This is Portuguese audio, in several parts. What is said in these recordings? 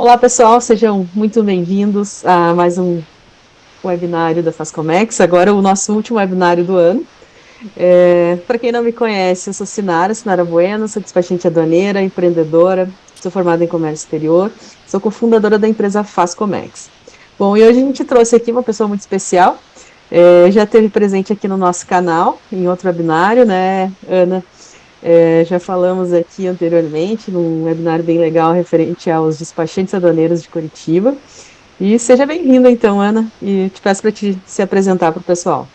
Olá, pessoal, sejam muito bem-vindos a mais um webinário da Fascomex, agora o nosso último webinário do ano. Para quem não me conhece, eu sou Sinara Bueno, sou despachante aduaneira, empreendedora, sou formada em comércio exterior, sou cofundadora da empresa Fascomex. Bom, e hoje a gente trouxe aqui uma pessoa muito especial, já esteve presente aqui no nosso canal, em outro webinário, né, Ana? Já falamos aqui anteriormente, num webinário bem legal referente aos despachantes aduaneiros de Curitiba. E seja bem-vinda, então, Ana, e te peço para te se apresentar para o pessoal.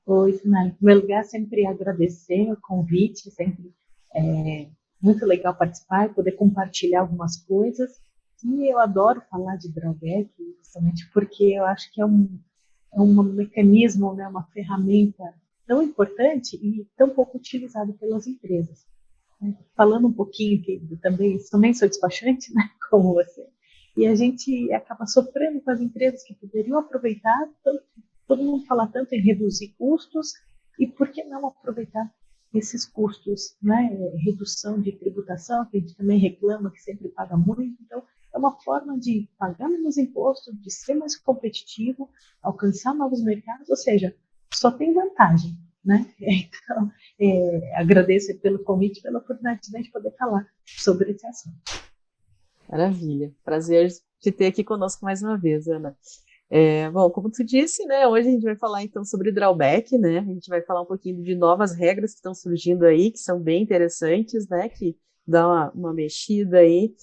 Oi, Sinara. Em primeiro lugar, sempre agradecer o convite, sempre muito legal participar e poder compartilhar algumas coisas. E eu adoro falar de drawback, justamente porque eu acho que é um mecanismo, né, uma ferramenta tão importante e tão pouco utilizada pelas empresas. Falando um pouquinho, que também sou despachante, né, como você, e a gente acaba sofrendo com as empresas que poderiam aproveitar, todo mundo fala tanto em reduzir custos, e por que não aproveitar esses custos, né, redução de tributação, que a gente também reclama que sempre paga muito, então é uma forma de pagar menos imposto, de ser mais competitivo, alcançar novos mercados, ou seja, só tem vantagem, né? Então, agradeço pelo convite, pela oportunidade de a gente poder falar sobre esse assunto. Maravilha. Prazer te ter aqui conosco mais uma vez, Ana. Bom, como tu disse, né, hoje a gente vai falar então sobre drawback, né? A gente vai falar um pouquinho de novas regras que estão surgindo aí, que são bem interessantes, né? Que dá uma mexida aí,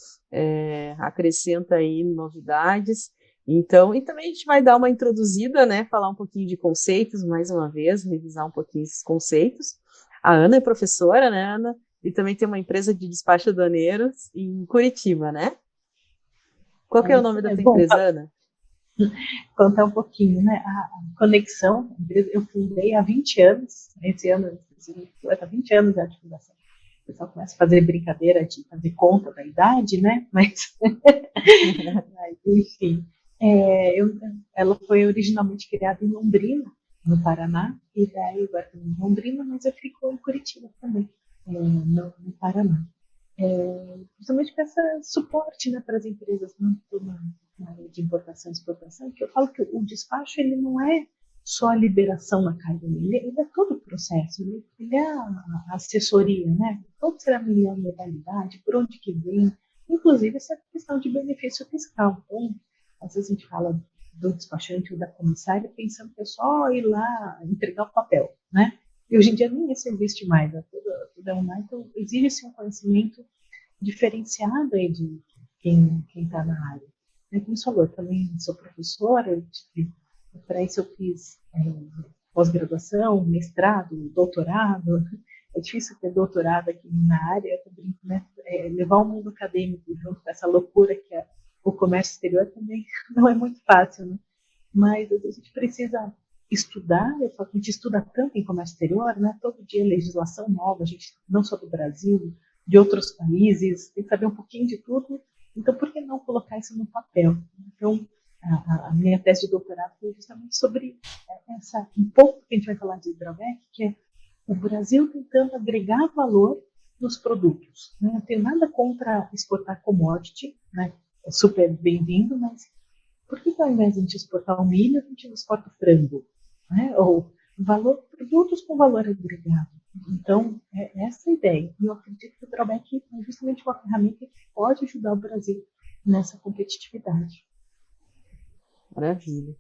acrescenta aí novidades. Então, e também a gente vai dar uma introduzida, né? Falar um pouquinho de conceitos, mais uma vez, revisar um pouquinho esses conceitos. A Ana é professora, né, Ana? E também tem uma empresa de despacho aduaneiros em Curitiba, né? Qual que é o Isso nome da tua mesmo. Bom, empresa, Ana? contar um pouquinho, né? A Conexão, eu fundei há 20 anos, esse ano, há 20 anos já de fundação. O pessoal começa a fazer brincadeira de fazer conta da idade, né? Mas enfim, ela foi originalmente criada em Londrina, no Paraná, e daí agora em Londrina, mas eu fico em Curitiba também, no Paraná. Justamente para esse suporte, né, para as empresas, tanto na área de importação e exportação, que eu falo que o despacho ele não é só a liberação na carga, ele é todo o processo, ele é a assessoria, né? Qual será a melhor modalidade, por onde que vem, inclusive essa questão de benefício fiscal. Então, às vezes a gente fala do despachante ou da comissária pensando que é só ir lá entregar o papel, né? E hoje em dia nem isso existe mais, né? Tudo é online, então exige-se um conhecimento diferenciado aí de quem está na área. Como você falou, eu também sou professora, para isso eu fiz pós-graduação, mestrado, doutorado. É difícil ter doutorado aqui na área, né? Levar o mundo acadêmico junto com essa loucura que é o comércio exterior também não é muito fácil, né? Mas a gente precisa estudar, eu falo que a gente estuda tanto em comércio exterior, né? Todo dia legislação nova, a gente não só do Brasil, de outros países, tem que saber um pouquinho de tudo. Então, por que não colocar isso no papel? Então, a minha tese de doutorado foi justamente sobre um pouco que a gente vai falar de drawback, que é o Brasil tentando agregar valor nos produtos. Né? Não tenho nada contra exportar commodity, né? É super bem-vindo, mas por que ao invés de a gente exportar o milho, a gente exporta o frango? Né? Ou produtos com valor agregado. Então, é essa a ideia. E eu acredito que o drawback é justamente uma ferramenta que pode ajudar o Brasil nessa competitividade. Maravilha.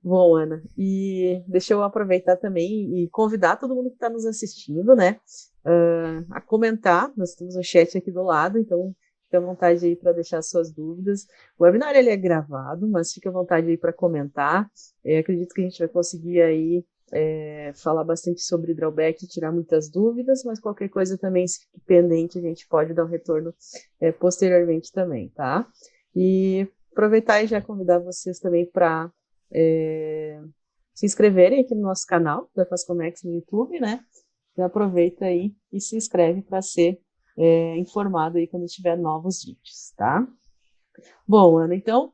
Bom, Ana, e deixa eu aproveitar também e convidar todo mundo que está nos assistindo, né, a comentar. Nós temos um chat aqui do lado, então fique à vontade aí para deixar suas dúvidas. O webinar ele é gravado, mas fique à vontade aí para comentar. Acredito que a gente vai conseguir aí falar bastante sobre drawback e tirar muitas dúvidas, mas qualquer coisa também, se fique pendente, a gente pode dar um retorno posteriormente também, tá? E aproveitar e já convidar vocês também para se inscreverem aqui no nosso canal da Fascomex no YouTube, né? Já aproveita aí e se inscreve para ser informado aí quando tiver novos vídeos, tá? Bom, Ana, então,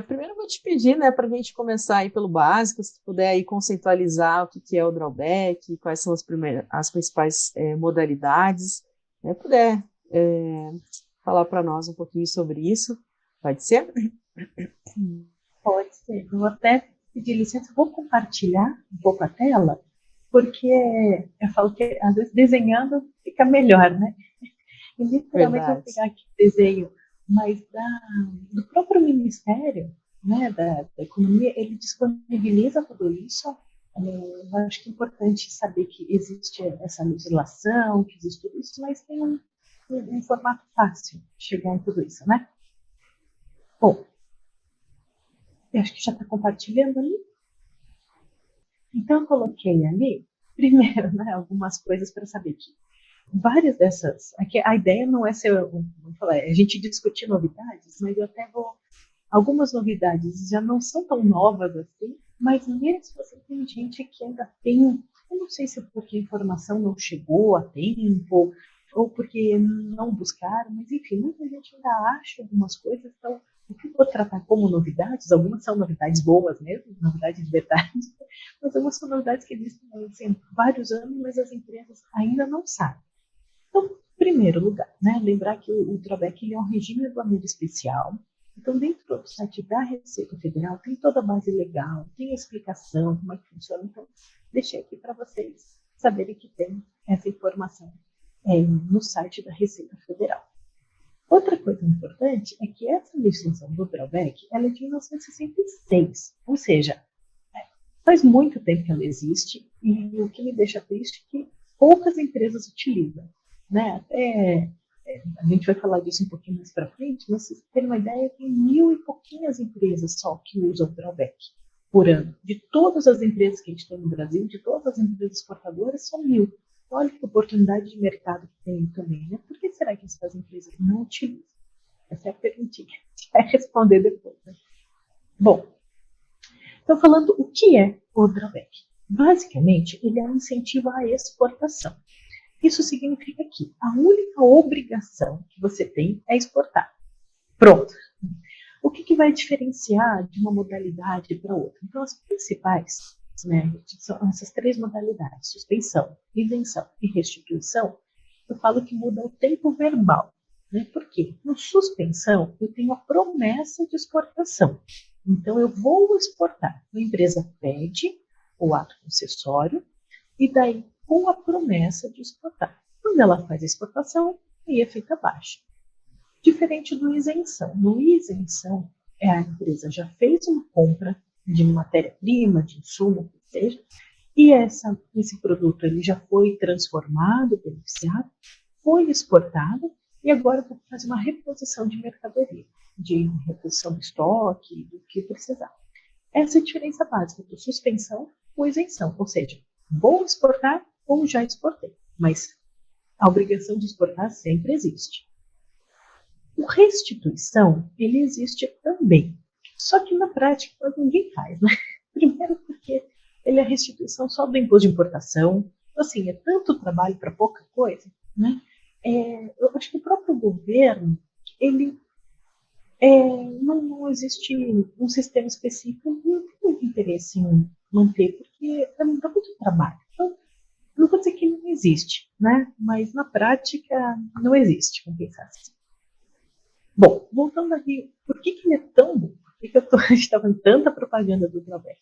primeiro eu vou te pedir, né, para a gente começar aí pelo básico, se tu puder aí conceitualizar o que é o drawback, quais são as principais modalidades, né, puder falar para nós um pouquinho sobre isso. Pode ser? Pode ser. Eu vou até pedir licença, vou compartilhar um pouco a tela, porque eu falo que às vezes desenhando fica melhor, né? E literalmente eu vou Verdade. pegar aqui o desenho, mas do próprio Ministério, né, da Economia, ele disponibiliza tudo isso. Eu acho que é importante saber que existe essa legislação, que existe tudo isso, mas tem um formato fácil de chegar em tudo isso, né? Bom, eu acho que já está compartilhando ali. Então, eu coloquei ali, primeiro, né, algumas coisas para saber que várias dessas. Aqui, a ideia não é ser, vamos falar, a gente discutir novidades, mas eu até vou. Algumas novidades já não são tão novas assim, mas mesmo assim tem gente que ainda tem. Eu não sei se é porque a informação não chegou a tempo, ou porque não buscaram, mas enfim, muita gente ainda acha algumas coisas, então o que eu vou tratar como novidades, algumas são novidades boas mesmo, novidades de verdade, mas algumas são novidades que existem assim, há vários anos, mas as empresas ainda não sabem. Então, em primeiro lugar, né, lembrar que o drawback é um regime aduaneiro especial. Então, dentro do site da Receita Federal, tem toda a base legal, tem a explicação, como é que funciona. Então, deixei aqui para vocês saberem que tem essa informação no site da Receita Federal. Outra coisa importante é que essa legislação do drawback ela é de 1966, ou seja, faz muito tempo que ela existe e o que me deixa triste é que poucas empresas utilizam. Né? A gente vai falar disso um pouquinho mais para frente, mas vocês terem uma ideia, tem 1.000 e pouquinhas empresas só que usam drawback por ano. De todas as empresas que a gente tem no Brasil, de todas as empresas exportadoras, são 1.000. Olha que oportunidade de mercado que tem também. Né? Por que será que essas empresas não utilizam? Essa é a perguntinha que a gente vai responder depois. Né? Bom, então falando o que é o drawback. Basicamente, ele é um incentivo à exportação. Isso significa que a única obrigação que você tem é exportar. Pronto. O que vai diferenciar de uma modalidade para outra? Então, as principais, né, são essas três modalidades, suspensão, isenção e restituição, eu falo que muda o tempo verbal. Né? Por quê? No suspensão, eu tenho a promessa de exportação. Então, eu vou exportar. A empresa pede o ato concessório e daí com a promessa de exportar. Quando ela faz a exportação, aí é feita a baixa. Diferente do isenção. No isenção, a empresa já fez uma compra de matéria-prima, de insumo, o que seja, e esse produto ele já foi transformado, beneficiado, foi exportado, e agora eu vou fazer uma reposição de mercadoria, de reposição do estoque, do que precisar. Essa é a diferença básica do suspensão ou isenção, ou seja, vou exportar ou já exportei, mas a obrigação de exportar sempre existe. O restituição, ele existe também, só que na prática ninguém faz, né? Primeiro porque ele é a restituição só do imposto de importação, assim, é tanto trabalho para pouca coisa, né? Eu acho que o próprio governo, ele não existe um sistema específico, não tem muito interesse em manter, porque dá muito trabalho. Então, não vou dizer que não existe, né? Mas na prática não existe, vamos pensar assim. Bom, voltando aqui, por que ele é tão bom? Por que a gente está fazendo tanta propaganda do drawback?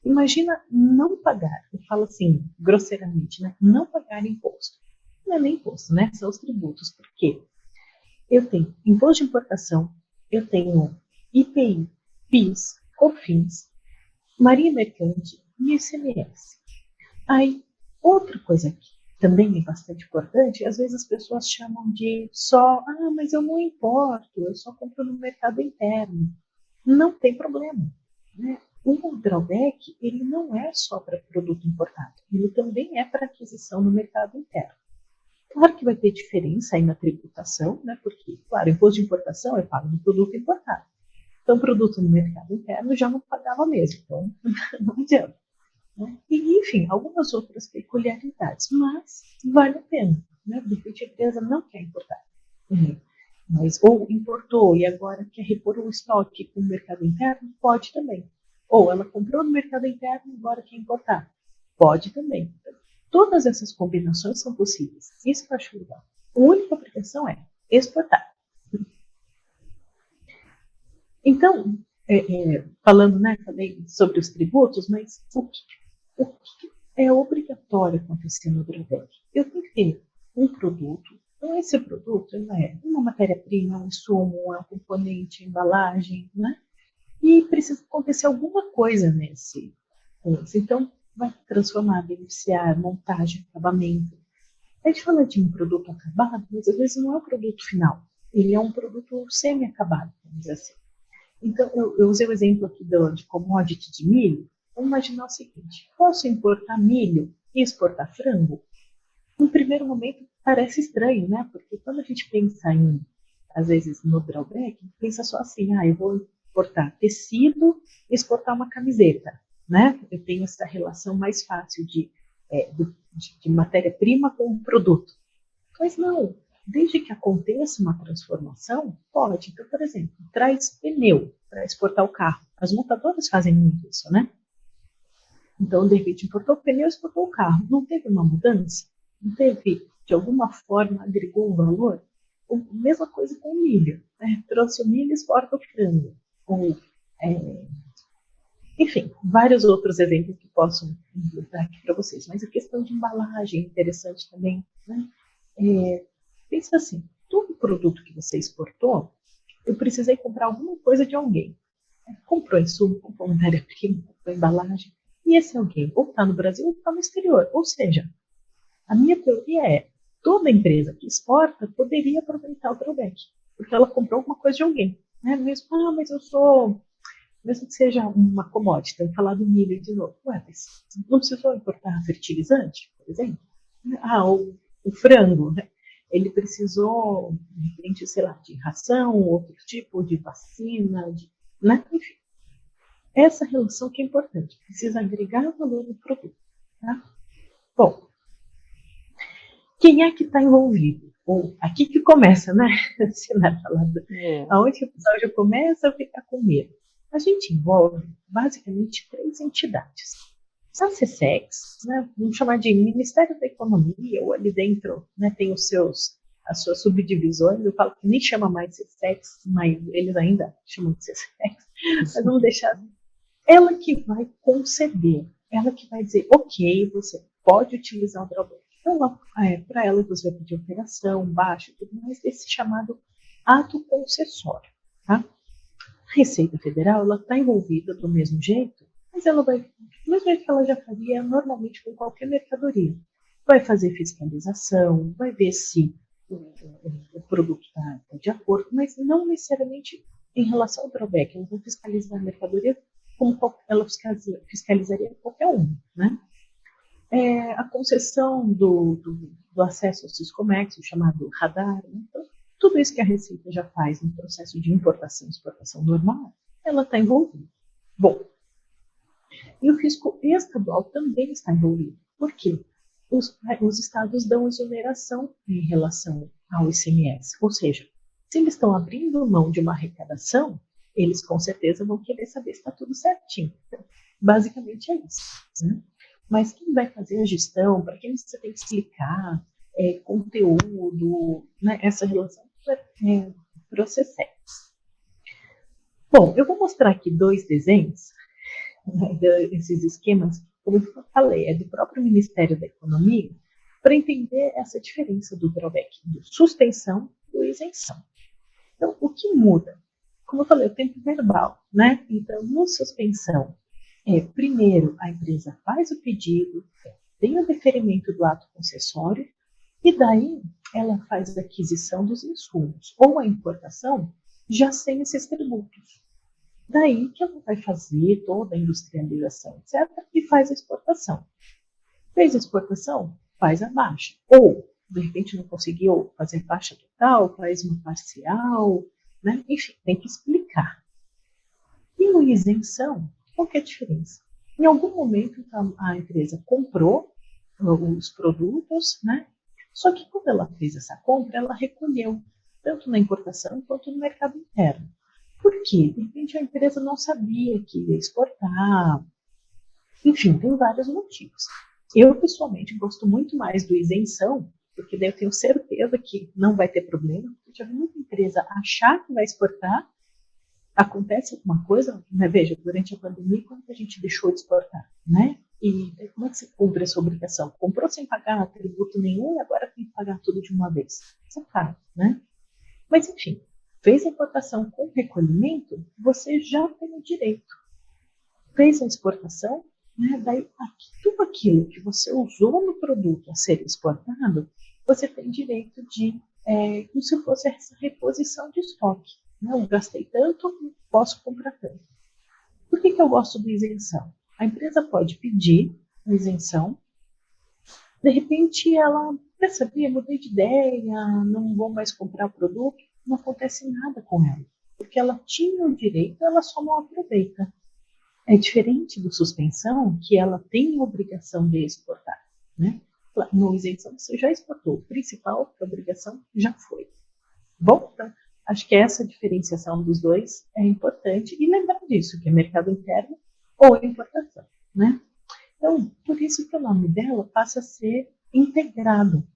Imagina não pagar, eu falo assim, grosseiramente, né? Não pagar imposto. Não é nem imposto, né? São os tributos. Por quê? Eu tenho imposto de importação, eu tenho IPI, PIS, COFINS, Marinha Mercante e ICMS. Aí, outra coisa que também é bastante importante, às vezes as pessoas chamam de só, mas eu não importo, eu só compro no mercado interno. Não tem problema. Né? O drawback, ele não é só para produto importado, ele também é para aquisição no mercado interno. Claro que vai ter diferença aí na tributação, né? Porque, claro, o imposto de importação é pago no produto importado. Então, produto no mercado interno já não pagava mesmo, então não adianta. Né? E, enfim, algumas outras peculiaridades, mas vale a pena. Né? De repente a empresa não quer importar, mas ou importou e agora quer repor o estoque com o mercado interno, pode também. Ou ela comprou no mercado interno e agora quer importar, pode também. Todas essas combinações são possíveis. Isso que eu acho legal. A única obrigação é exportar. Então, falando, né, falei sobre os tributos, mas o que é obrigatório acontecer no drawback? Eu tenho que ter um produto. Então, esse produto é uma matéria-prima, um insumo, é um componente, embalagem, né? E precisa acontecer alguma coisa nesse. Então, vai transformar, beneficiar, montagem, acabamento. A gente fala de um produto acabado, mas às vezes não é o produto final. Ele é um produto semi-acabado, vamos dizer assim. Então, eu usei o exemplo aqui de commodity de milho. Vamos imaginar o seguinte: posso importar milho e exportar frango? No primeiro momento parece estranho, né? Porque quando a gente pensa às vezes, no drawback, pensa só assim, eu vou exportar tecido e exportar uma camiseta, né? Eu tenho essa relação mais fácil de matéria-prima com o produto. Mas não, desde que aconteça uma transformação, pode. Então, por exemplo, traz pneu para exportar o carro. As montadoras fazem muito isso, né? Então, de repente, importou o pneu, exportou o carro. Não teve uma mudança? Não teve, de alguma forma, agregou um valor? Mesma coisa com o milho. Né? Trouxe o milho e exporta o frango. Enfim, vários outros exemplos que posso dar aqui para vocês. Mas a questão de embalagem é interessante também. Né? Pensa assim, todo produto que você exportou, eu precisei comprar alguma coisa de alguém. Comprou insumo, comprou matéria-prima, comprou embalagem. E esse alguém ou está no Brasil ou está no exterior. Ou seja, a minha teoria é, toda empresa que exporta poderia aproveitar o drawback, porque ela comprou alguma coisa de alguém. Né? Mesmo que seja uma commodity, vamos falar do milho de novo. Mas não precisou importar fertilizante, por exemplo? O frango, né? Ele precisou, de repente, sei lá, de ração, outro tipo de vacina, né? Enfim. Essa relação que é importante, precisa agregar valor no produto. Tá? Bom, quem é que está envolvido? Ou aqui que começa, né? Aonde o pessoal já começa a ficar com medo. A gente envolve basicamente 3 entidades. A SESEX, né? Vamos chamar de Ministério da Economia, ou ali dentro, né, tem as suas subdivisões. Eu falo que nem chama mais SESEX, mas eles ainda chamam de SESEX. Mas vamos deixar. Ela que vai conceder, ela que vai dizer, ok, você pode utilizar o drawback. Então, para ela, você vai pedir operação, baixo, tudo mais, desse chamado ato concessório. Tá? A Receita Federal, ela está envolvida do mesmo jeito, mas ela vai, do mesmo jeito que ela já faria normalmente com qualquer mercadoria. Vai fazer fiscalização, vai ver se o produto está de acordo, mas não necessariamente em relação ao drawback. Ela vai fiscalizar a mercadoria como ela fiscalizaria qualquer um, né? A concessão do acesso ao Siscomércio, chamado radar, né? Então, tudo isso que a Receita já faz no processo de importação e exportação normal, ela está envolvida. Bom, e o fisco estadual também está envolvido. Por quê? Os estados dão exoneração em relação ao ICMS, ou seja, se eles estão abrindo mão de uma arrecadação, eles com certeza vão querer saber se está tudo certinho. Então, basicamente é isso. Né? Mas quem vai fazer a gestão, para quem você tem que explicar, conteúdo, né, essa relação é processex. Bom, eu vou mostrar aqui 2 desenhos, né, desses esquemas, como eu falei, é do próprio Ministério da Economia, para entender essa diferença do drawback, do suspensão e do isenção. Então, o que muda? Como eu falei, o tempo verbal, né? Então, no suspensão, primeiro a empresa faz o pedido, tem o deferimento do ato concessório, e daí ela faz a aquisição dos insumos, ou a importação, já sem esses tributos. Daí que ela vai fazer toda a industrialização, etc., e faz a exportação. Fez a exportação, faz a baixa. Ou, de repente, não conseguiu fazer baixa total, faz uma parcial, né? Enfim, tem que explicar. E no isenção, qual que é a diferença? Em algum momento a empresa comprou os produtos, né? Só que quando ela fez essa compra, ela recolheu, tanto na importação quanto no mercado interno. Por quê? De repente a empresa não sabia que ia exportar. Enfim, tem vários motivos. Eu, pessoalmente, gosto muito mais do isenção, porque daí eu tenho certeza que não vai ter problema. Eu já vi muita empresa achar que vai exportar, acontece alguma coisa, né? Veja, durante a pandemia, quando a gente deixou de exportar, né? E como é que você cumpre essa obrigação? Comprou sem pagar tributo nenhum e agora tem que pagar tudo de uma vez. Isso é caro, né? Mas, enfim, fez a importação com recolhimento, você já tem o direito. Fez a exportação, né? Daí, tudo aquilo que você usou no produto a ser exportado, você tem direito de, como se fosse essa reposição de estoque. Né? Eu gastei tanto, posso comprar tanto. Por que eu gosto da isenção? A empresa pode pedir a isenção, de repente ela, quer saber, mudei de ideia, não vou mais comprar o produto, não acontece nada com ela, porque ela tinha o direito, ela só não aproveita. É diferente do suspensão, que ela tem a obrigação de exportar. Né? No isenção você já exportou, o principal, a obrigação já foi. Bom, então, acho que essa diferenciação dos dois é importante, e lembrar disso, que é mercado interno ou importação. Né? Então, por isso que o nome dela passa a ser integrado,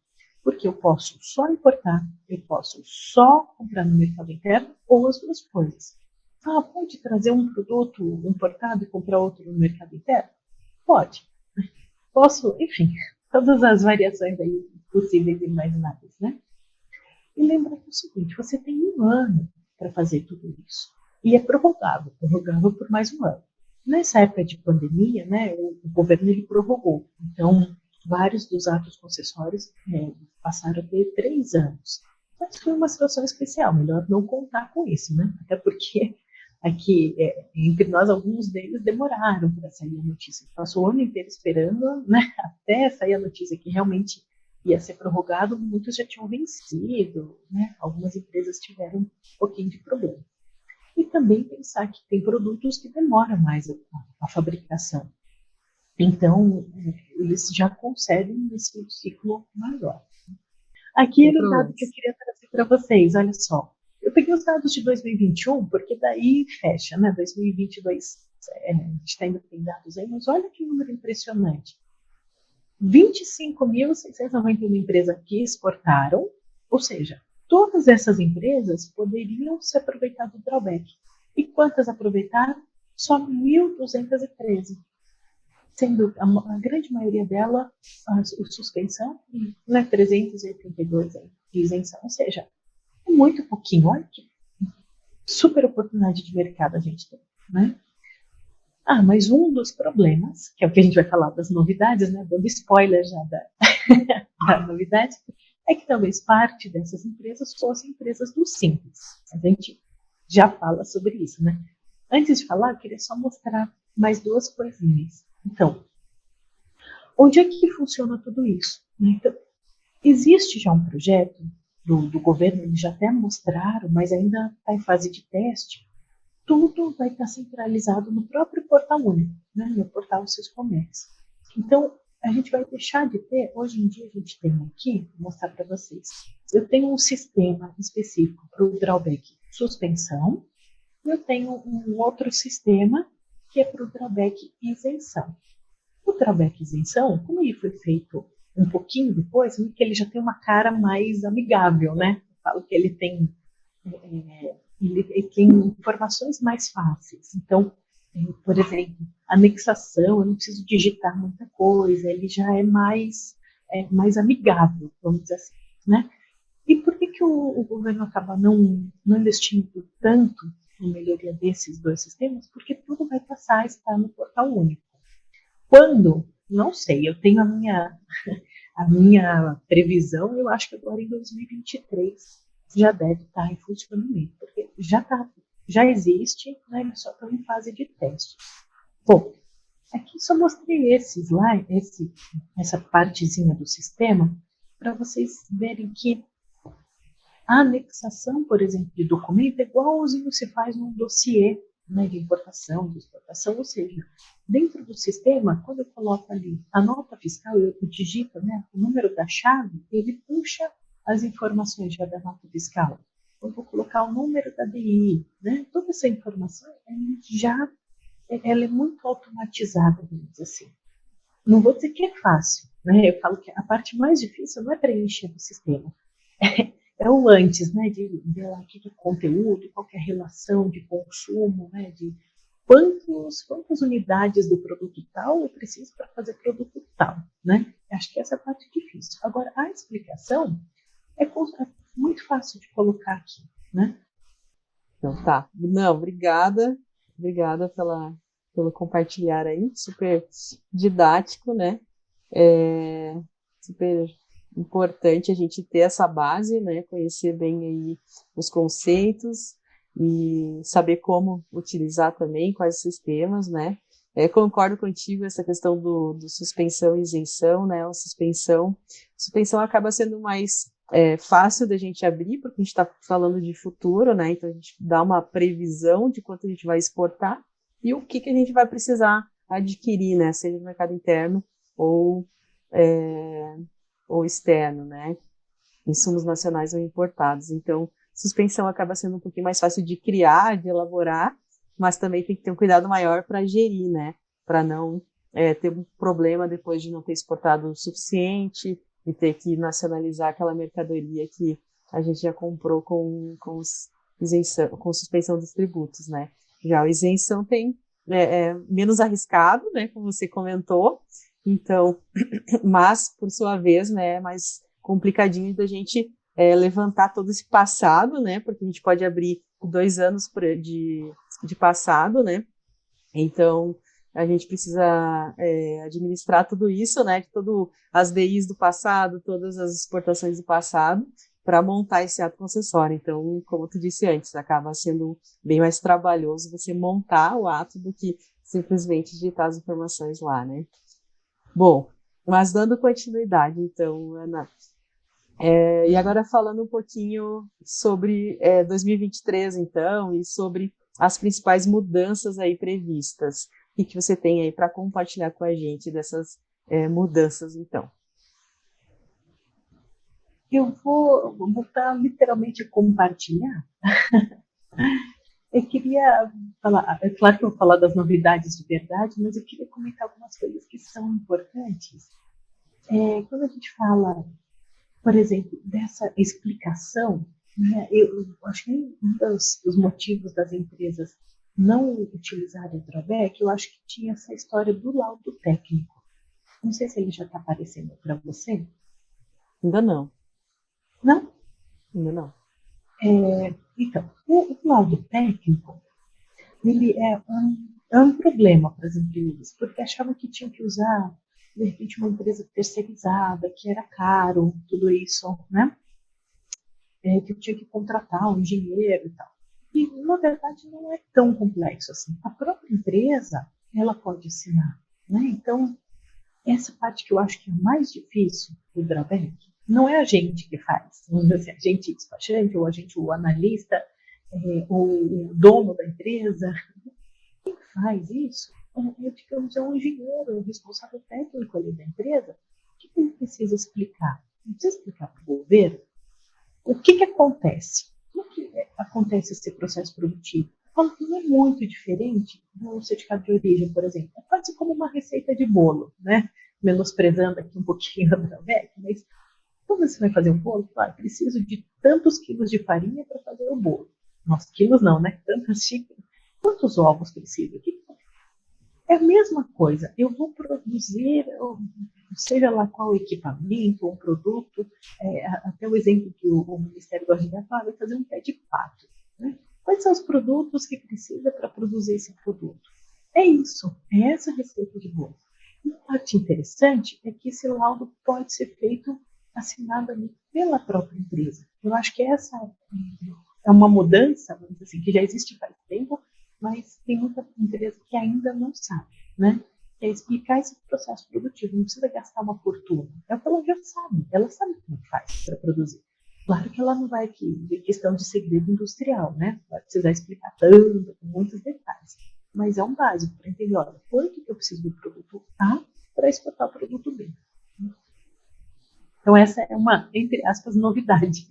porque eu posso só importar, eu posso só comprar no mercado interno ou as duas coisas. Pode trazer um produto importado e comprar outro no mercado interno? Pode. Posso, enfim, todas as variações aí possíveis e imagináveis, né? E lembra que é o seguinte, você tem 1 ano para fazer tudo isso. E é prorrogável por mais 1 ano. Nessa época de pandemia, né, o governo ele prorrogou. Então, vários dos atos concessórios passaram a ter 3 anos. Mas foi uma situação especial, melhor não contar com isso, né? Até porque aqui, entre nós, alguns deles demoraram para sair a notícia. Passou o ano inteiro esperando, né, até sair a notícia que realmente ia ser prorrogado, muitos já tinham vencido, né? Algumas empresas tiveram um pouquinho de problema. E também pensar que tem produtos que demoram mais a fabricação. Então, eles já concedem esse ciclo maior. Aqui era o dado que eu queria trazer para vocês, olha só. Eu peguei os dados de 2021, porque daí fecha, né? 2022, a gente ainda tem dados aí, mas olha que número impressionante. 25.691 empresas que exportaram, ou seja, todas essas empresas poderiam se aproveitar do drawback. E quantas aproveitaram? Só 1.213. Sendo a grande maioria dela a suspensão e 382 de isenção. Ou seja, é muito pouquinho. Olha que super oportunidade de mercado a gente tem. Né? Mas um dos problemas, que é o que a gente vai falar das novidades, né, dando spoiler já da novidade, é que talvez parte dessas empresas fossem empresas do Simples. A gente já fala sobre isso, né? Antes de falar, eu queria só mostrar mais 2 coisinhas. Então, onde é que funciona tudo isso? Então, existe já um projeto do governo, eles já até mostraram, mas ainda está em fase de teste. Tudo vai estar centralizado no próprio portal único, né? No portal Seus Comércios. Então, a gente vai deixar de ter, hoje em dia a gente tem aqui, vou mostrar para vocês, eu tenho um sistema específico para o drawback suspensão, e eu tenho um outro sistema que é para o drawback isenção. O drawback isenção, como ele foi feito um pouquinho depois, que ele já tem uma cara mais amigável, né? Eu falo que ele tem informações mais fáceis. Então, por exemplo, anexação, eu não preciso digitar muita coisa, ele já é mais amigável, vamos dizer assim, né? E por que o governo acaba não investindo tanto na melhoria desses 2 sistemas? Porque tudo vai passar a estar no portal único. Quando? Não sei, eu tenho a minha previsão, eu acho que agora em 2023 já deve estar em funcionamento, porque já existe, né, só estão em fase de teste. Bom, aqui só mostrei esses lá, essa partezinha do sistema, para vocês verem que a anexação, por exemplo, de documento é igualzinho se faz num dossiê, né, de importação, de exportação, ou seja, dentro do sistema, quando eu coloco ali a nota fiscal, eu digito, né, o número da chave, ele puxa as informações já da nota fiscal. Eu vou colocar o número da DI, né, toda essa informação ela é muito automatizada, vamos dizer assim. Não vou dizer que é fácil, né? Eu falo que a parte mais difícil não é preencher o sistema, é o antes, né, de ver lá o que é conteúdo, qual que é a relação de consumo, né, de quantas unidades do produto tal eu preciso para fazer produto tal, né? Acho que essa é a parte difícil. Agora, a explicação é muito fácil de colocar aqui, né? Então tá. Não, obrigada. Obrigada pelo compartilhar aí. Super didático, né? É super importante a gente ter essa base, né? Conhecer bem aí os conceitos e saber como utilizar também, quais sistemas, né? Concordo contigo essa questão do suspensão e isenção, né? A suspensão acaba sendo mais fácil da gente abrir, porque a gente está falando de futuro, né? Então a gente dá uma previsão de quanto a gente vai exportar e o que a gente vai precisar adquirir, né? Seja no mercado interno ou, é, ou externo, né? Insumos nacionais ou importados. Então, suspensão acaba sendo um pouquinho mais fácil de criar, de elaborar, mas também tem que ter um cuidado maior para gerir, né? Para não ter um problema depois de não ter exportado o suficiente e ter que nacionalizar aquela mercadoria que a gente já comprou com suspensão dos tributos, né? Já a isenção tem menos arriscado, né? Como você comentou, então, mas por sua vez, né? É mais complicadinho da gente levantar todo esse passado, né? Porque a gente pode abrir 2 anos de passado, né? Então, a gente precisa administrar tudo isso, né? De todas as DIs do passado, todas as exportações do passado, para montar esse ato concessório. Então, como tu disse antes, acaba sendo bem mais trabalhoso você montar o ato do que simplesmente digitar as informações lá, né? Bom, mas dando continuidade, então, Ana, e agora falando um pouquinho sobre 2023, então, e sobre as principais mudanças aí previstas. O que você tem aí para compartilhar com a gente dessas mudanças, então? Eu vou botar literalmente compartilhar. Eu queria falar, é claro que eu vou falar das novidades de verdade, mas eu queria comentar algumas coisas que são importantes. Quando a gente fala, por exemplo, dessa explicação, né, eu acho que um dos motivos das empresas não utilizarem o drawback, eu acho que tinha essa história do laudo técnico. Não sei se ele já está aparecendo para você. Ainda não. Não? Ainda não. Então, o laudo técnico, ele é um problema para as empresas, porque achavam que tinham que usar, de repente, uma empresa terceirizada, que era caro, tudo isso, né? Que eu tinha que contratar um engenheiro e tal. E, na verdade, não é tão complexo assim. A própria empresa, ela pode assinar, né? Então, essa parte que eu acho que é mais difícil do drawback, não é a gente que faz. Vamos dizer assim, a gente despachante, ou a gente, o analista, ou o dono da empresa. Quem faz isso digamos, é um engenheiro, um responsável técnico ali da empresa, que ele precisa explicar. Ele precisa explicar para o governo o que acontece. Como que acontece esse processo produtivo? Falo que não é muito diferente do certificado de origem, por exemplo. É quase como uma receita de bolo, né? Menosprezando aqui um pouquinho a Brabec, mas quando você vai fazer um bolo, claro, preciso de tantos quilos de farinha para fazer o bolo. Nossa, quilos não, né? Tantas xícaras. Quantos ovos preciso? É a mesma coisa. Eu vou produzir, seja lá qual equipamento ou produto, até o exemplo que o Ministério gosta de dar, vai fazer um pé de pato. Né? Quais são os produtos que precisa para produzir esse produto? É isso, é essa receita de bolo. Uma parte interessante é que esse laudo pode ser feito assinado ali pela própria empresa. Eu acho que essa é uma mudança, vamos dizer assim, que já existe faz tempo, mas tem muita empresa que ainda não sabe, né? Que é explicar esse processo produtivo, não precisa gastar uma fortuna. É o que ela já sabe, ela sabe como faz para produzir. Claro que ela não vai ver questão de segredo industrial, né? Vai precisar explicar tanto, com muitos detalhes. Mas é um básico para entender, olha, quanto que eu preciso do produto A para exportar o produto B. Então essa é uma, entre aspas, novidade.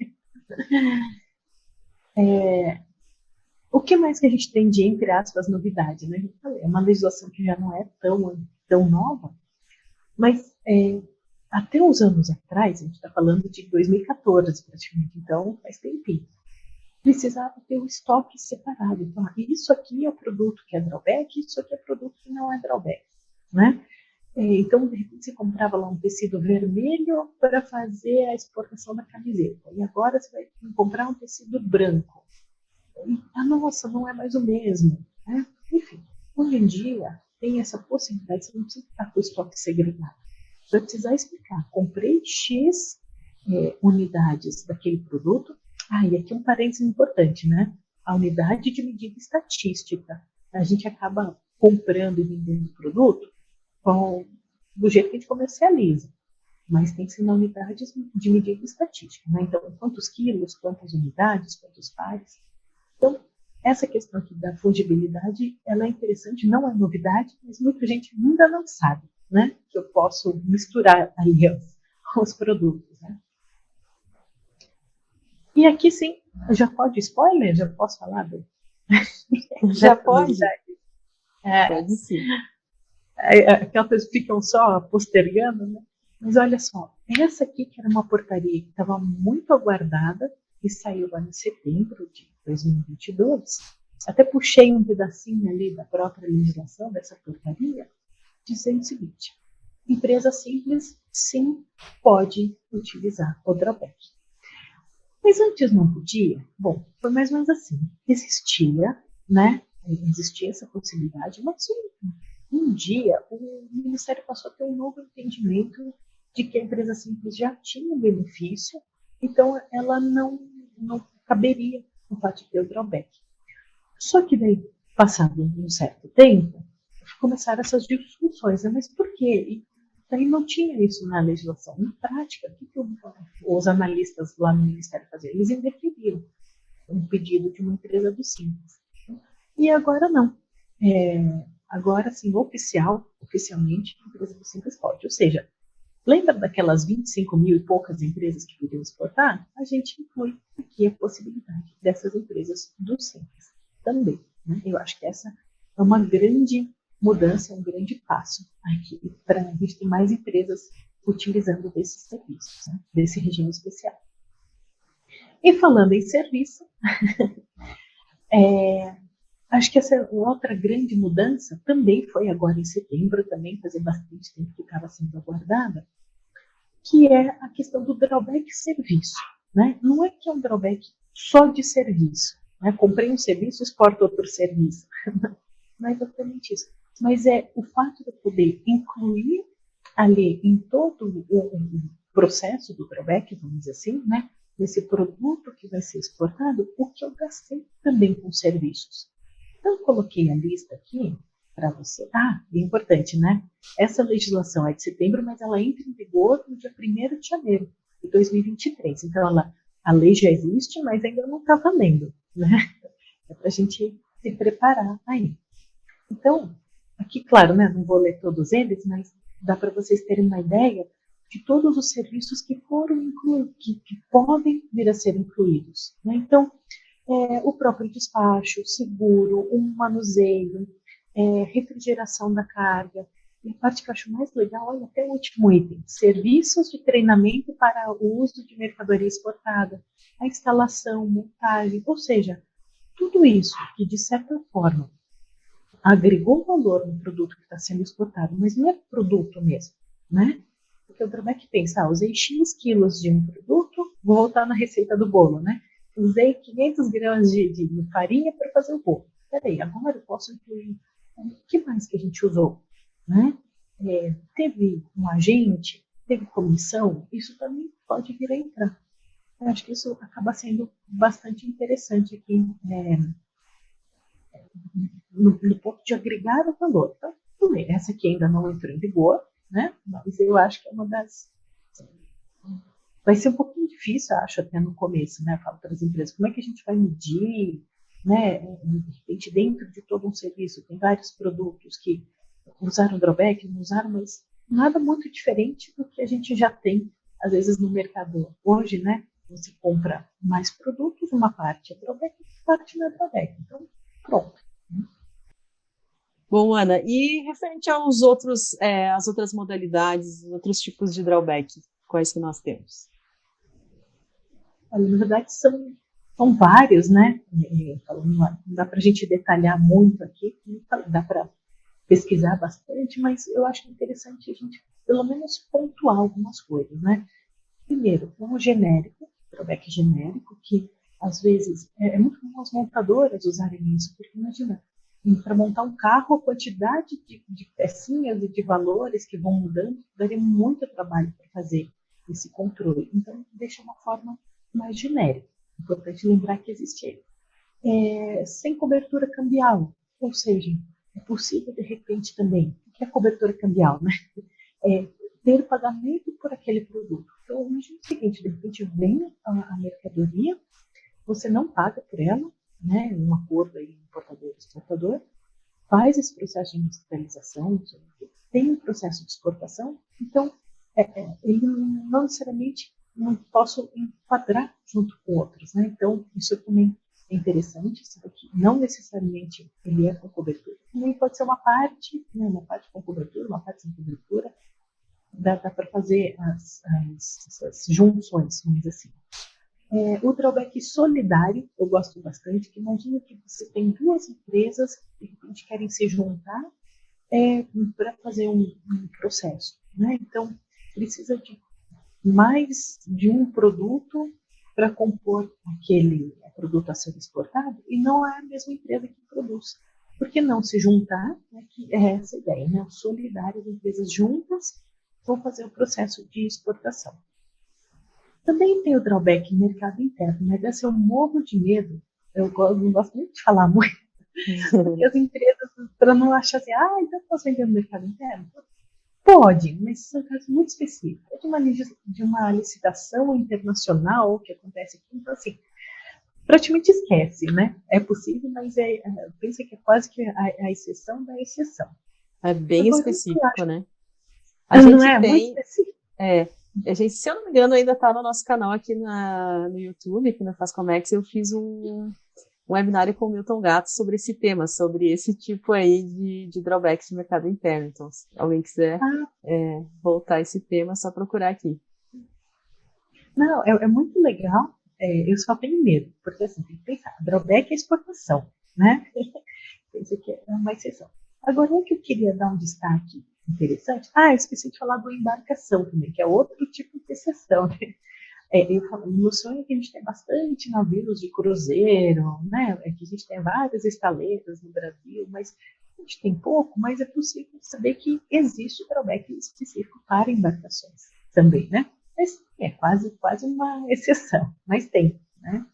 O que mais que a gente tem de, entre aspas, novidade? Né? É uma legislação que já não é tão nova, mas até uns anos atrás, a gente está falando de 2014 praticamente, então faz tempinho, precisava ter o estoque separado. Então, isso aqui é o produto que é drawback, isso aqui é produto que não é drawback, né? Então, de repente, você comprava lá um tecido vermelho para fazer a exportação da camiseta. E agora você vai comprar um tecido branco. E, nossa, não é mais o mesmo, né? Enfim, hoje em dia tem essa possibilidade, você não precisa estar com o estoque segregado. Você vai precisar explicar, comprei X unidades daquele produto. E aqui um parênteses importante, né? A unidade de medida estatística. A gente acaba comprando e vendendo produto do jeito que a gente comercializa, mas tem que ser na unidade de medida estatística, né? Então, quantos quilos, quantas unidades, quantos pares. Então, essa questão aqui da fungibilidade, ela é interessante, não é novidade, mas muita gente ainda não sabe, né? Que eu posso misturar ali os produtos, né? E aqui sim, já pode spoiler? Já posso falar? Já pode? Pode sim. Aquelas pessoas ficam só postergando, né? Mas olha só, essa aqui que era uma portaria que estava muito aguardada e saiu lá em setembro de 2022. Até puxei um pedacinho ali da própria legislação dessa portaria, dizendo o seguinte: empresa simples, sim, pode utilizar o drawback. Mas antes não podia? Bom, foi mais ou menos assim. Existia, né? Existia essa possibilidade, mas um dia o Ministério passou a ter um novo entendimento de que a empresa simples já tinha um benefício, então ela não caberia no fato de ter o drawback. Só que daí, passado um certo tempo, começaram essas discussões, né? Mas por quê? E daí não tinha isso na legislação. Na prática, o que os analistas lá no Ministério faziam? Eles indeferiam um pedido de uma empresa do Simples. E agora não. Agora, sim, oficialmente, a empresa do Simples pode. Ou seja, lembra daquelas 25 mil e poucas empresas que podiam exportar? A gente inclui aqui a possibilidade dessas empresas do Simples também, né? Eu acho que essa é uma grande mudança, um grande passo aqui para a gente ter mais empresas utilizando desses serviços, né? Desse regime especial. E falando em serviço, acho que essa outra grande mudança também foi agora em setembro, também fazia bastante tempo que estava sendo aguardada, que é a questão do drawback serviço, né? Não é que é um drawback só de serviço, né? Comprei um serviço, exporto outro serviço. Não é exatamente isso. Mas é o fato de eu poder incluir ali em todo o processo do drawback, vamos dizer assim, né? Nesse produto que vai ser exportado, o que eu gastei também com serviços. Então, eu coloquei a lista aqui para você. É importante, né? Essa legislação é de setembro, mas ela entra em vigor no dia 1º de janeiro de 2023. Então, a lei já existe, mas ainda não está valendo, né? É para a gente se preparar aí. Então, aqui, claro, né, não vou ler todos eles, mas dá para vocês terem uma ideia de todos os serviços que foram incluídos, que podem vir a ser incluídos, né? Então, o próprio despacho, seguro, um manuseio, refrigeração da carga. E a parte que eu acho mais legal, olha, até o último item, serviços de treinamento para o uso de mercadoria exportada, a instalação, montagem, ou seja, tudo isso que, de certa forma, agregou valor no produto que está sendo exportado, mas não é produto mesmo, né? Porque o drawback pensa, usei X quilos de um produto, vou voltar na receita do bolo, né? Usei 500 gramas de farinha para fazer o bolo. Peraí, agora eu posso incluir o que mais que a gente usou, né? Teve um agente, teve comissão, isso também pode vir a entrar. Eu acho que isso acaba sendo bastante interessante aqui, no ponto de agregar o valor. Então, tudo bem, essa aqui ainda não entrou em vigor, né? Mas eu acho que é uma das... Vai ser um pouquinho difícil, acho, até no começo, né? Eu falo para as empresas, como é que a gente vai medir, né? De repente, dentro de todo um serviço, tem vários produtos que usaram drawback, não usaram, mas nada muito diferente do que a gente já tem, às vezes, no mercado hoje, né? Você compra mais produtos, uma parte é drawback, outra parte não é drawback. Então, pronto. Bom, Ana, e referente aos outros, às outras modalidades, outros tipos de drawback, quais que nós temos? Olha, na verdade, são vários, né? Não dá para a gente detalhar muito aqui, dá para pesquisar bastante, mas eu acho interessante a gente, pelo menos, pontuar algumas coisas, né? Primeiro, um genérico, drawback genérico, que às vezes é muito comum as montadoras usarem isso, porque imagina, para montar um carro, a quantidade de pecinhas e de valores que vão mudando, daria muito trabalho para fazer esse controle. Então, deixa uma forma mais genérica. Importante lembrar que existe ele. Sem cobertura cambial, ou seja, é possível de repente também, o que é cobertura cambial, né? É, ter pagamento por aquele produto. Então, imagina o seguinte, de repente vem a mercadoria, você não paga por ela, né? Um acordo aí, importador e exportador, faz esse processo de industrialização, tem um processo de exportação, então ele não necessariamente não posso enquadrar junto com outros, né? Então, isso também é interessante, sabe que não necessariamente ele é com cobertura, também pode ser uma parte, né? Uma parte com cobertura, uma parte sem cobertura, dá para fazer essas junções, vamos dizer assim. O drawback solidário, eu gosto bastante, que imagina que você tem duas empresas que de repente querem se juntar para fazer um processo, né? Então, precisa de mais de um produto para compor aquele produto a ser exportado e não é a mesma empresa que produz. Por que não se juntar? Né, que é essa ideia, né? O solidário, as empresas juntas vão fazer o processo de exportação. Também tem o drawback no mercado interno, mas dessa eu morro de medo. Eu não gosto nem de falar muito, porque as empresas, para não achar assim, então posso vender no mercado interno? Pode, mas são casos muito específicos. É de uma licitação internacional que acontece aqui, então assim, praticamente esquece, né? É possível, mas pensa que é quase que a exceção da exceção. É bem Agora, específico, né? A não gente é muito tem, específico? a gente, se eu não me engano, ainda está no nosso canal aqui no YouTube, aqui na Fazcomex, eu fiz um webinário com o Milton Gato sobre esse tema, sobre esse tipo aí de drawbacks de mercado interno. Então, se alguém quiser voltar a esse tema, é só procurar aqui. Não, é muito legal. Eu só tenho medo, porque assim, tem que pensar, drawback é exportação, né? Pensa que é uma exceção. Agora, o que eu queria dar um destaque interessante, eu esqueci de falar do embarcação também, que é outro tipo de exceção, né? Eu falo, o meu sonho é que a gente tenha bastante navios de cruzeiro, né? É que a gente tenha várias estaleiras no Brasil, mas a gente tem pouco, mas é possível saber que existe drawback específico para embarcações também, né? Mas é quase uma exceção, mas tem, né?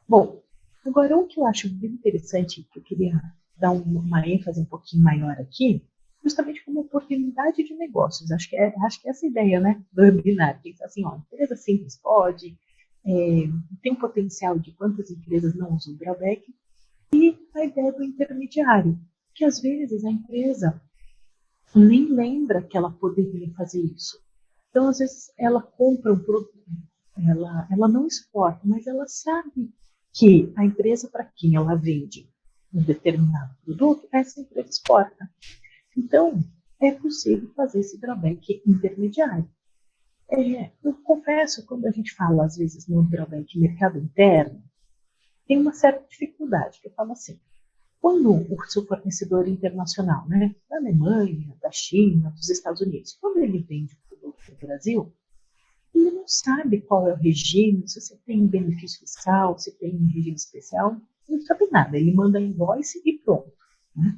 Bom, agora o que eu acho bem interessante, que eu queria dar uma ênfase um pouquinho maior aqui, justamente como oportunidade de negócios. Acho que essa é a ideia, né, do webinar. Pensar assim, empresa simples pode, tem um potencial de quantas empresas não usam drawback, e a ideia do intermediário, que às vezes a empresa nem lembra que ela poderia fazer isso. Então, às vezes, ela compra um produto, ela não exporta, mas ela sabe que a empresa para quem ela vende um determinado produto, essa empresa exporta. Então, é possível fazer esse drawback intermediário. Eu confesso, quando a gente fala, às vezes, no drawback mercado interno, tem uma certa dificuldade, que eu falo assim, quando o seu fornecedor internacional, né, da Alemanha, da China, dos Estados Unidos, quando ele vende o produto para o Brasil, ele não sabe qual é o regime, se você tem benefício fiscal, se tem um regime especial, não sabe nada. Ele manda invoice e pronto. Né?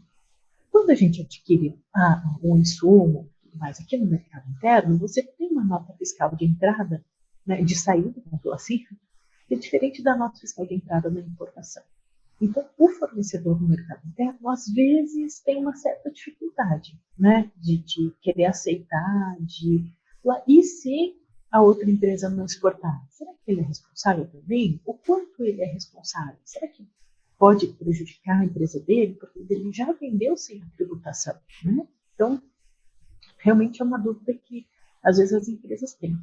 Quando a gente adquire um insumo, mas aqui no mercado interno, você tem uma nota fiscal de entrada, né, de saída, vamos falar assim, que é diferente da nota fiscal de entrada na importação. Então, o fornecedor no mercado interno, às vezes, tem uma certa dificuldade, né, de querer aceitar, e se a outra empresa não exportar? Será que ele é responsável também? O quanto ele é responsável? Será que pode prejudicar a empresa dele? Porque ele já vendeu sem a tributação, né? Então, realmente é uma dúvida que, às vezes, as empresas têm.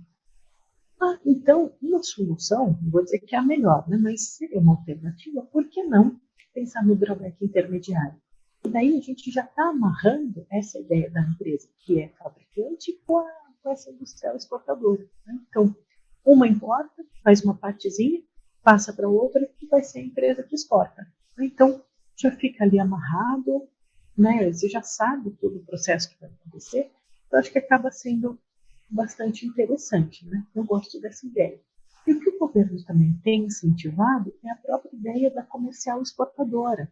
Então, uma solução, não vou dizer que é a melhor, né, mas seria uma alternativa, por que não pensar no drawback intermediário? E daí a gente já está amarrando essa ideia da empresa que é fabricante com essa industrial exportadora. Né? Então, uma importa, faz uma partezinha, passa para outra e vai ser a empresa que exporta. Então, já fica ali amarrado, né? Você já sabe todo o processo que vai acontecer. Então, acho que acaba sendo bastante interessante. Né? Eu gosto dessa ideia. E o que o governo também tem incentivado é a própria ideia da comercial exportadora,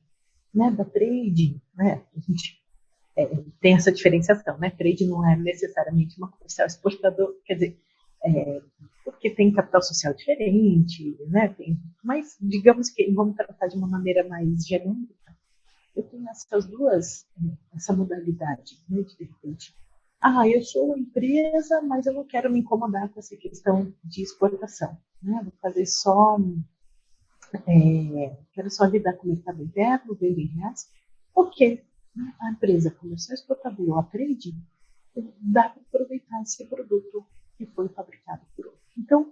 né? Da trade. Né? A gente tem essa diferenciação. Né? Trade não é necessariamente uma comercial exportadora, quer dizer, porque tem capital social diferente, né? Mas digamos que vamos tratar de uma maneira mais genérica. Eu tenho essa modalidade, né, de repente. Eu sou uma empresa, mas eu não quero me incomodar com essa questão de exportação. Né? Vou fazer quero só lidar com o mercado interno, vender em reais. Ok, né? A empresa comercial exportadora ou a trade dá para aproveitar esse produto que foi fabricado por outro. Então,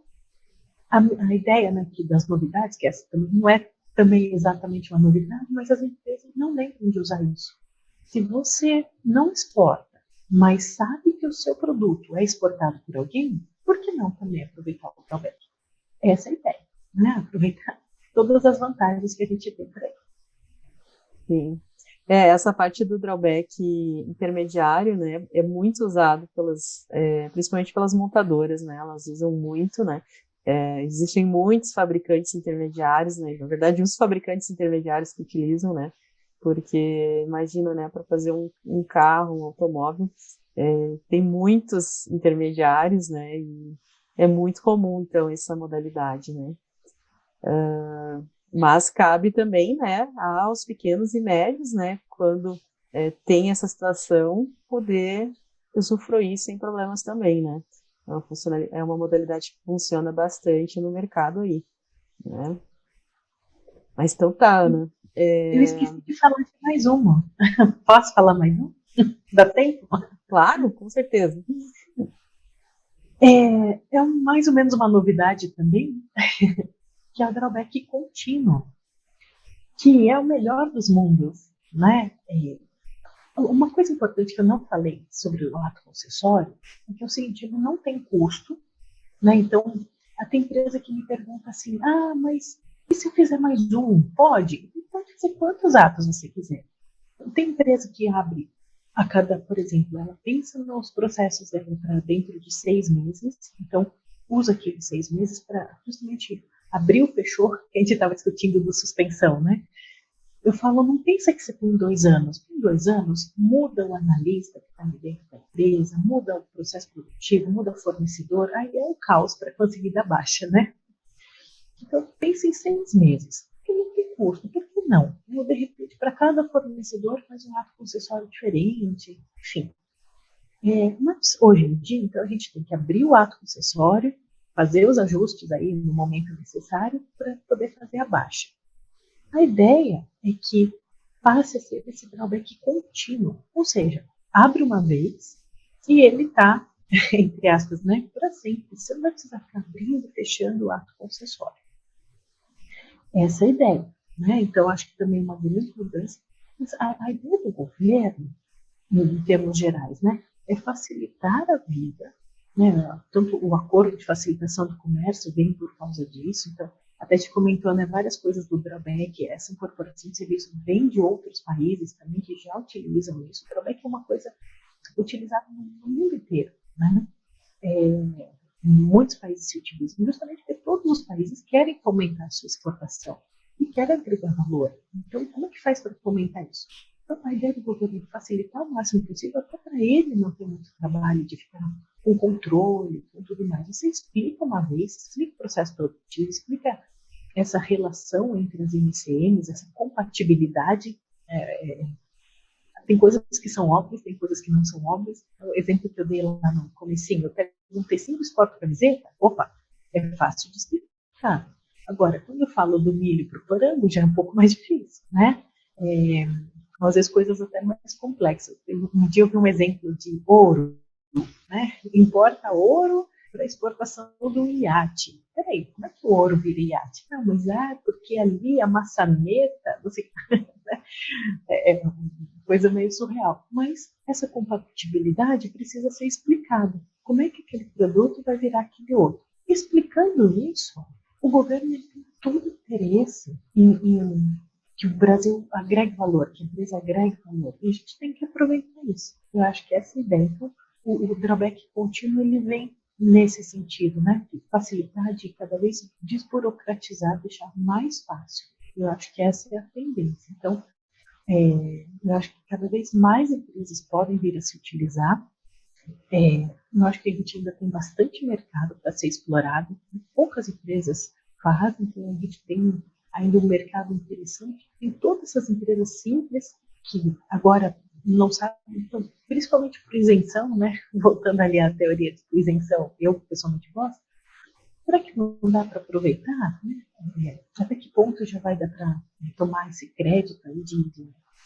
a ideia, né, das novidades, que essa também não é também exatamente uma novidade, mas as empresas não lembram de usar isso. Se você não exporta, mas sabe que o seu produto é exportado por alguém, por que não também aproveitar o drawback? Essa é a ideia, né? Aproveitar todas as vantagens que a gente tem por aí. Sim. Essa parte do drawback intermediário, né, é muito usado principalmente pelas montadoras, né, elas usam muito, né, existem muitos fabricantes intermediários, né, na verdade, os fabricantes intermediários que utilizam, né, porque imagina, né, para fazer um carro, um automóvel, tem muitos intermediários, né, e é muito comum, então, essa modalidade, né. Mas cabe também, né, aos pequenos e médios, né, quando tem essa situação, poder usufruir sem problemas também, né. É uma modalidade que funciona bastante no mercado aí, né. Mas então tá, Ana. Eu esqueci de falar de mais uma. Posso falar mais um? Dá tempo? Claro, com certeza. É mais ou menos uma novidade também, que é o drawback contínuo, que é o melhor dos mundos, né? Uma coisa importante que eu não falei sobre o ato concessório é que é o seguinte, ele não tem custo, né? Então, tem empresa que me pergunta assim, mas e se eu fizer mais um? Pode? Pode fazer quantos atos você quiser. Tem empresa que abre a cada, por exemplo, ela pensa nos processos dela para dentro de 6 meses, então usa aqueles 6 meses para justamente abrir o fechou, que a gente estava discutindo do suspensão, né? Eu falo, não pensa que você tem 2 anos. Tem 2 anos, muda o analista que está ali dentro da empresa, muda o processo produtivo, muda o fornecedor, aí é um caos para conseguir dar baixa, né? Então, pense em 6 meses. Porque não tem custo, por que não? Ou, de repente, para cada fornecedor faz um ato concessório diferente, enfim. Mas, hoje em dia, então, a gente tem que abrir o ato concessório, fazer os ajustes aí no momento necessário para poder fazer a baixa. A ideia é que passe a ser esse drawback contínuo, ou seja, abre uma vez e ele está, entre aspas, né, para sempre. Você não vai precisar ficar abrindo e fechando o ato concessório. Essa é a ideia. Né? Então, acho que também é uma grande mudança. Mas a ideia do governo, em termos gerais, né, é facilitar a vida. Né? Tanto o acordo de facilitação do comércio vem por causa disso. Então, até te comentou, né, várias coisas do drawback, essa incorporação de serviço vem de outros países também que já utilizam isso. O drawback é uma coisa utilizada no mundo inteiro, né? Muitos países se utilizam, justamente porque todos os países querem fomentar a sua exportação e querem agregar valor. Então, como é que faz para fomentar isso? Então, a ideia do governo é facilitar o máximo possível, até para ele não ter muito trabalho de ficar com controle, com tudo mais. Você explica uma vez, explica o processo produtivo, explica essa relação entre as MCMs, essa compatibilidade. Tem coisas que são óbvias, tem coisas que não são óbvias. O exemplo que eu dei lá no comecinho, eu pego um tecido exporto camiseta, opa, é fácil de explicar. Agora, quando eu falo do milho para o frango, já é um pouco mais difícil, né? Às vezes coisas até mais complexas. Um dia eu vi um exemplo de ouro, né? Importa ouro para exportação do iate. Peraí, como é que o ouro vira iate? Não, mas porque ali a maçaneta, você, né? É uma coisa meio surreal. Mas essa compatibilidade precisa ser explicada. Como é que aquele produto vai virar aquele outro? Explicando isso, o governo tem todo interesse em que o Brasil agregue valor, que a empresa agregue valor. E a gente tem que aproveitar isso. Eu acho que essa ideia. Então, o drawback contínuo, ele vem nesse sentido, né? De facilitar, de cada vez desburocratizar, deixar mais fácil. Eu acho que essa é a tendência. Então, eu acho que cada vez mais empresas podem vir a se utilizar. Eu acho que a gente ainda tem bastante mercado para ser explorado. Poucas empresas fazem, então a gente tem ainda um mercado interessante. Tem todas essas empresas simples que agora não sabem, então, principalmente por isenção, né? Voltando ali à teoria de isenção, eu pessoalmente gosto. Será que não dá para aproveitar? Né? Até que ponto já vai dar para tomar esse crédito aí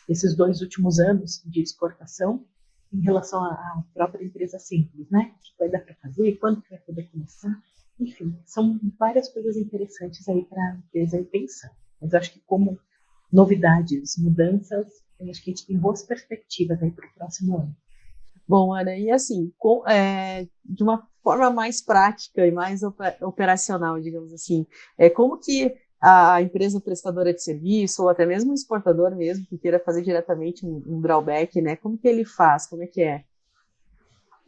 desses 2 últimos anos de exportação em relação à própria empresa simples, né? O que vai dar para fazer? Quando que vai poder começar? Enfim, são várias coisas interessantes aí para a empresa ir pensando. Mas eu acho que como novidades, mudanças, eu acho que a gente tem boas perspectivas aí para o próximo ano. Bom, Ana, e assim, de uma forma mais prática e mais operacional, digamos assim, como que a empresa prestadora de serviço, ou até mesmo o exportador mesmo, que queira fazer diretamente um drawback, né? Como que ele faz? Como é que é?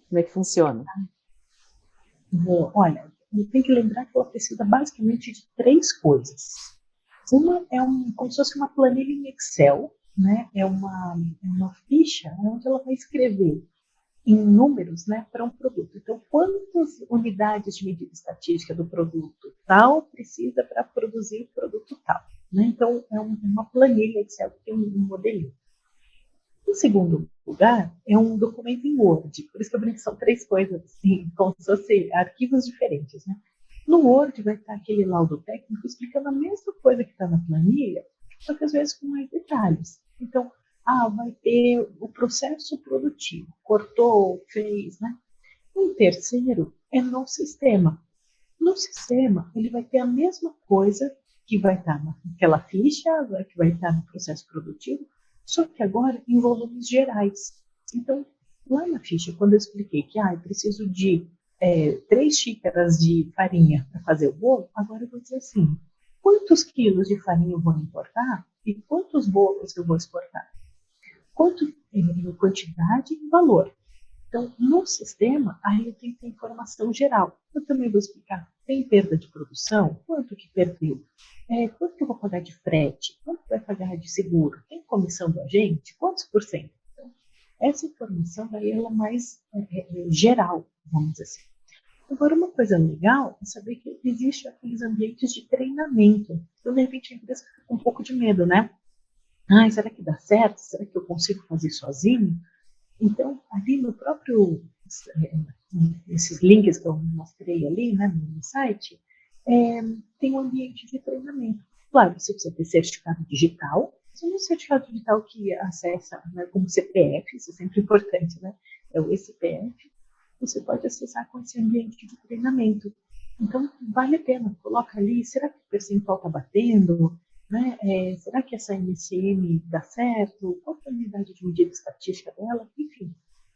Como é que funciona? Olha, tem que lembrar que ela precisa basicamente de 3 coisas. Uma é como se fosse uma planilha em Excel, né? É uma ficha onde ela vai escrever em números, né, para um produto. Então, quantas unidades de medida estatística do produto tal precisa para produzir o produto tal? Né? Então, é uma planilha Excel que tem um modelinho. Em segundo lugar, é um documento em Word. Por isso que eu brinco, são 3 coisas, assim, como se fossem arquivos diferentes. Né? No Word vai estar aquele laudo técnico explicando a mesma coisa que está na planilha, só que às vezes com mais detalhes. Então, vai ter o processo produtivo, cortou, fez, né? Um terceiro é no sistema. No sistema, ele vai ter a mesma coisa que vai estar naquela ficha, que vai estar no processo produtivo, só que agora em volumes gerais. Então, lá na ficha, quando eu expliquei que eu preciso de 3 xícaras de farinha para fazer o bolo, agora eu vou dizer assim, quantos quilos de farinha eu vou importar e quantos bolos eu vou exportar? Quanto em quantidade e valor. Então, no sistema, aí eu tenho que ter informação geral. Eu também vou explicar, tem perda de produção? Quanto que perdeu? Quanto que eu vou pagar de frete? Quanto vai pagar de seguro? Tem comissão do agente? Quantos por cento? Então, essa informação daí ela é mais geral, vamos dizer assim. Agora, uma coisa legal é saber que existe aqueles ambientes de treinamento. Então, de repente, a empresa fica com um pouco de medo, né? Será que dá certo? Será que eu consigo fazer sozinho? Então, ali no próprio, esses links que eu mostrei ali, né, no site, tem um ambiente de treinamento. Claro, você precisa ter certificado digital, se não é certificado digital que acessa, né, como CPF, isso é sempre importante, né? É o CPF, você pode acessar com esse ambiente de treinamento. Então, vale a pena, coloca ali, será que o percentual está batendo? Né? Será que essa MCM dá certo? Qual é a unidade de medida estatística dela? Enfim,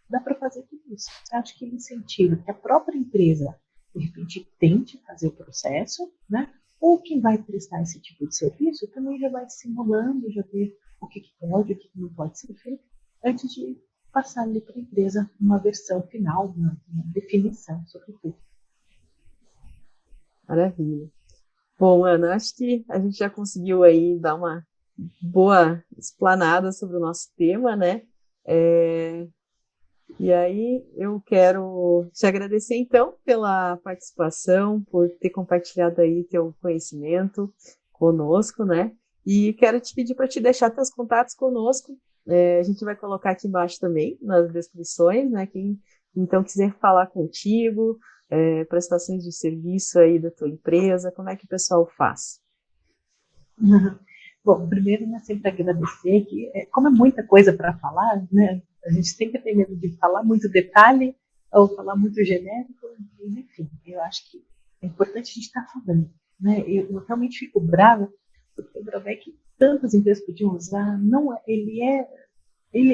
dá para fazer tudo isso. Eu acho que incentiva que a própria empresa, de repente, tente fazer o processo, né? Ou quem vai prestar esse tipo de serviço também já vai simulando, já ver o que pode, o que não pode ser feito, antes de passar ali para a empresa uma versão final, uma definição sobre tudo. Maravilha. Bom, Ana, acho que a gente já conseguiu aí dar uma boa explanada sobre o nosso tema, né? E aí eu quero te agradecer, então, pela participação, por ter compartilhado aí teu conhecimento conosco, né? E quero te pedir para te deixar teus contatos conosco. A gente vai colocar aqui embaixo também, nas descrições, né? Quem então quiser falar contigo, prestações de serviço aí da tua empresa, como é que o pessoal faz? Bom, primeiro, né, sempre agradecer, que como é muita coisa para falar, né, a gente sempre tem medo de falar muito detalhe, ou falar muito genérico, enfim, eu acho que é importante a gente estar falando, né? Eu realmente fico brava porque o drawback tantas empresas podiam usar, não, ele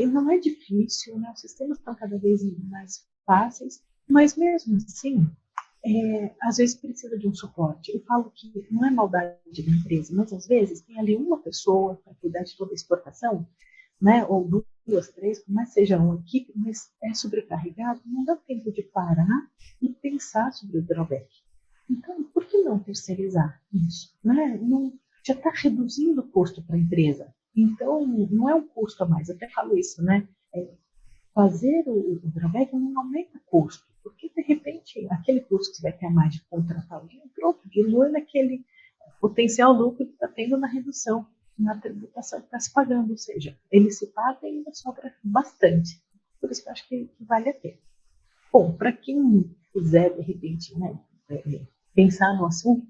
não é difícil, né? Os sistemas estão cada vez mais fáceis, mas mesmo assim, às vezes precisa de um suporte. Eu falo que não é maldade da empresa, mas às vezes tem ali uma pessoa para cuidar de toda a exportação, né? Ou duas, três, mas seja uma equipe, mas é sobrecarregado, não dá tempo de parar e pensar sobre o drawback. Então, por que não terceirizar isso? Né? Não, já está reduzindo o custo para a empresa. Então, não é um custo a mais. Eu até falo isso, né? Fazer o drawback não aumenta custo, porque de repente aquele custo que você vai ter a mais de contratar alguém, pronto, dilui naquele potencial lucro que está tendo na redução, na tributação que está se pagando, ou seja, ele se paga e ainda sobra bastante. Por isso que eu acho que vale a pena. Bom, para quem quiser, de repente, né, pensar no assunto,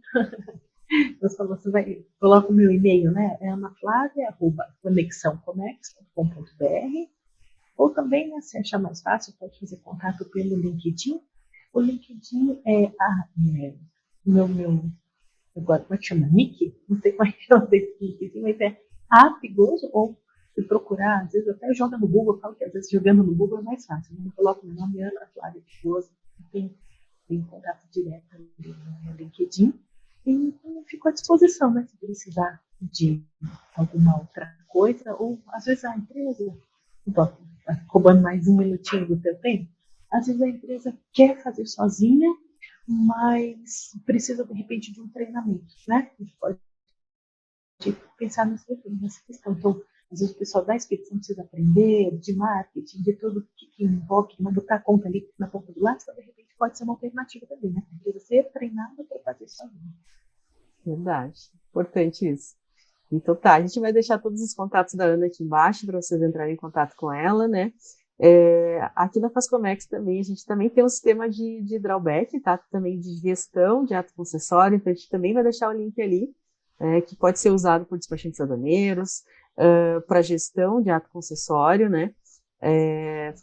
você vai, coloca o meu e-mail, né, é anaflavia@conexãocomex.com.br, ou também, né, se achar mais fácil, pode fazer contato pelo LinkedIn. O LinkedIn meu agora, como é que chama? Nick? Não sei como é que é o LinkedIn, mas é Apigoso, ou se procurar, às vezes até joga no Google, eu falo que às vezes jogando no Google é mais fácil. Eu coloco meu nome, Ana Flávia Apigoso, tem contato direto no LinkedIn, e fico à disposição, né, se precisar de alguma outra coisa, ou às vezes a empresa, roubando mais um minutinho do teu tempo, às vezes a empresa quer fazer sozinha, mas precisa de repente de um treinamento, né? A gente pode pensar nessa questão. Então, às vezes o pessoal da expedição precisa aprender de marketing, de tudo que envolve, não botar a conta ali na ponta do lápis, então, de repente pode ser uma alternativa também, né? A empresa ser treinada para fazer sozinha. Verdade. Importante isso. Então tá, a gente vai deixar todos os contatos da Ana aqui embaixo para vocês entrarem em contato com ela, né? Aqui na Fascomex também, a gente também tem um sistema de drawback, tá? Também de gestão de ato concessório, então a gente também vai deixar o link ali, que pode ser usado por despachantes aduaneiros, para gestão de ato concessório, né?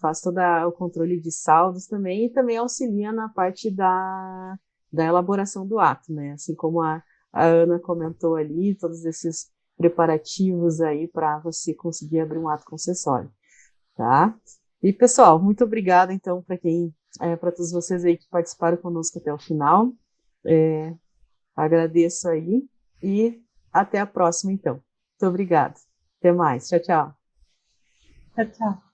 Faz todo o controle de saldos também e também auxilia na parte da elaboração do ato, né? Assim como a Ana comentou ali, todos esses preparativos aí para você conseguir abrir um ato concessório, tá? E pessoal, muito obrigada então para todos vocês aí que participaram conosco até o final. Agradeço aí e até a próxima então. Muito obrigada. Até mais. Tchau, tchau. Tchau, tchau.